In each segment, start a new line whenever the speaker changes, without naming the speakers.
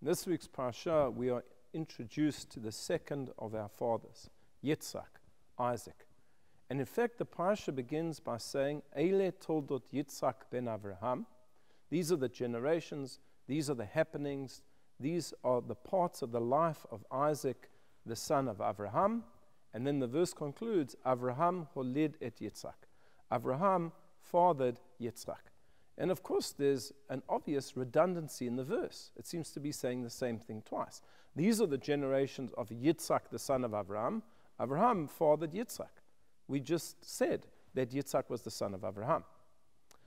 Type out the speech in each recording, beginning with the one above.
In this week's parasha, we are introduced to the second of our fathers, Yitzhak, Isaac. And in fact, the parasha begins by saying, Eile Toldot Yitzhak ben Avraham. These are the generations, these are the happenings, these are the parts of the life of Isaac, the son of Avraham. And then the verse concludes, Avraham holid et Yitzhak. Avraham fathered Yitzhak. And of course, there's an obvious redundancy in the verse. It seems to be saying the same thing twice. These are the generations of Yitzhak, the son of Avraham. Avraham fathered Yitzhak. We just said that Yitzhak was the son of Avraham.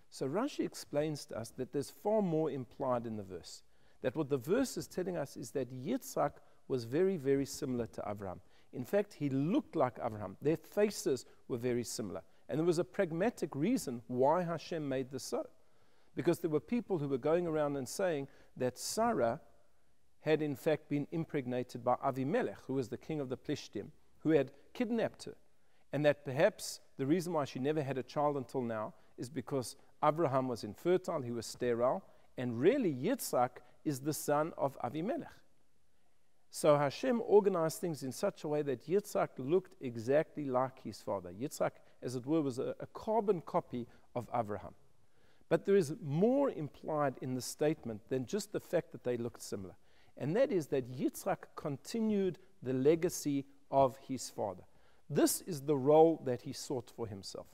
So Rashi explains to us that there's far more implied in the verse. That what the verse is telling us is that Yitzhak was very, very similar to Avraham. In fact, he looked like Avraham. Their faces were very similar. And there was a pragmatic reason why Hashem made this so. Because there were people who were going around and saying that Sarah had in fact been impregnated by Avimelech, who was the king of the Plishtim, who had kidnapped her. And that perhaps the reason why she never had a child until now is because Abraham was infertile, he was sterile, and really Yitzhak is the son of Avimelech. So Hashem organized things in such a way that Yitzhak looked exactly like his father. Yitzhak, as it were, was a carbon copy of Abraham. But there is more implied in the statement than just the fact that they looked similar. And that is that Yitzhak continued the legacy of his father. This is the role that he sought for himself.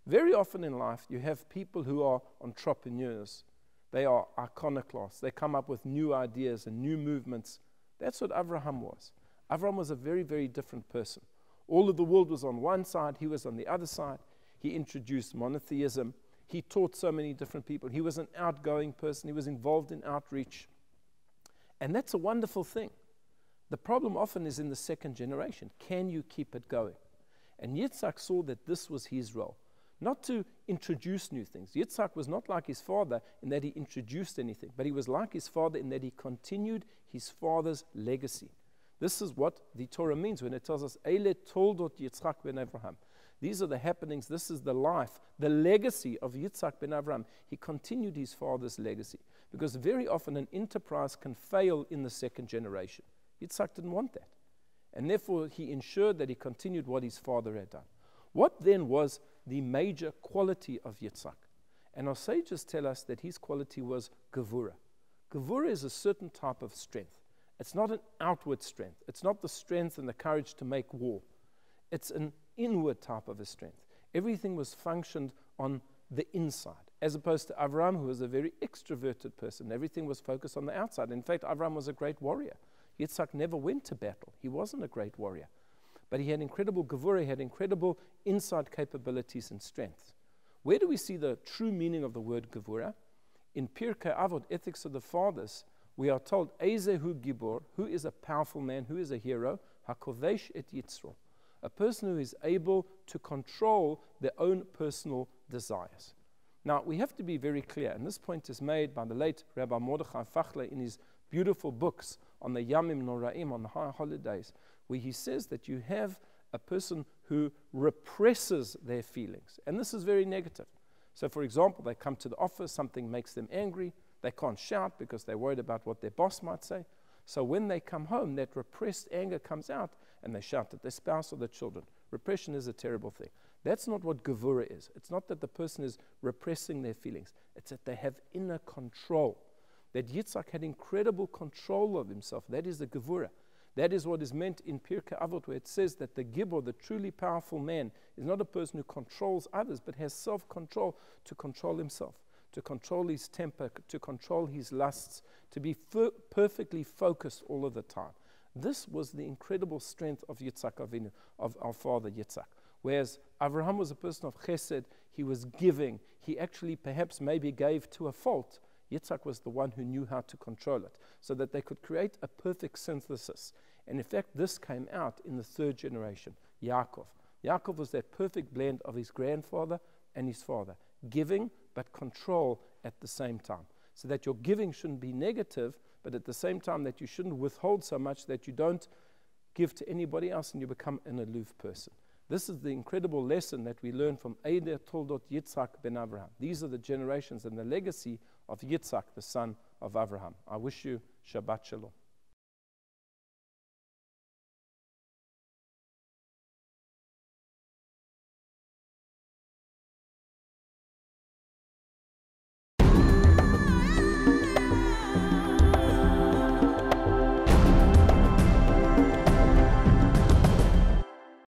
Very often in life, you have people who are entrepreneurs. They are iconoclasts. They come up with new ideas and new movements. That's what Avraham was. Avraham was a very, very different person. All of the world was on one side. He was on the other side. He introduced monotheism. He taught so many different people. He was an outgoing person. He was involved in outreach. And that's a wonderful thing. The problem often is in the second generation. Can you keep it going? And Yitzhak saw that this was his role. Not to introduce new things. Yitzhak was not like his father in that he introduced anything, but he was like his father in that he continued his father's legacy. This is what the Torah means when it tells us, Eile Toldot Yitzhak ben Avraham. These are the happenings, this is the life, the legacy of Yitzhak ben Avraham. He continued his father's legacy. Because very often an enterprise can fail in the second generation. Yitzhak didn't want that. And therefore he ensured that he continued what his father had done. What then was the major quality of Yitzhak? And our sages tell us that his quality was gevura. Gevura is a certain type of strength. It's not an outward strength. It's not the strength and the courage to make war. It's an inward type of a strength. Everything was functioned on the inside, as opposed to Avraham, who was a very extroverted person. Everything was focused on the outside. In fact, Avraham was a great warrior. Yitzhak never went to battle. He wasn't a great warrior. But he had incredible gevura, he had incredible inside capabilities and strengths. Where do we see the true meaning of the word gevura? In Pirkei Avot, Ethics of the Fathers, we are told, Ezehu Gibor, who is a powerful man, who is a hero, Hakovesh et Yitzro, a person who is able to control their own personal desires. Now, we have to be very clear, and this point is made by the late Rabbi Mordechai Fachler in his beautiful books on the Yamim Noraim, on the high holidays, where he says that you have a person who represses their feelings. And this is very negative. So, for example, they come to the office, something makes them angry. They can't shout because they're worried about what their boss might say. So when they come home, that repressed anger comes out and they shout at their spouse or their children. Repression is a terrible thing. That's not what gevura is. It's not that the person is repressing their feelings. It's that they have inner control. That Yitzhak had incredible control of himself. That is the gevura. That is what is meant in Pirkei Avot, where it says that the gibor, the truly powerful man, is not a person who controls others, but has self-control to control himself, to control his temper, to control his lusts, to be perfectly focused all of the time. This was the incredible strength of Yitzhak Avinu, of our father Yitzhak. Whereas Avraham was a person of chesed, he was giving, he actually perhaps maybe gave to a fault. Yitzhak was the one who knew how to control it, so that they could create a perfect synthesis. And in fact, this came out in the third generation, Yaakov. Yaakov was that perfect blend of his grandfather and his father, giving but control at the same time. So that your giving shouldn't be negative, but at the same time that you shouldn't withhold so much that you don't give to anybody else and you become an aloof person. This is the incredible lesson that we learn from Eile Toldot Yitzhak ben Avraham. These are the generations and the legacy of Yitzhak, the son of Avraham. I wish you Shabbat Shalom.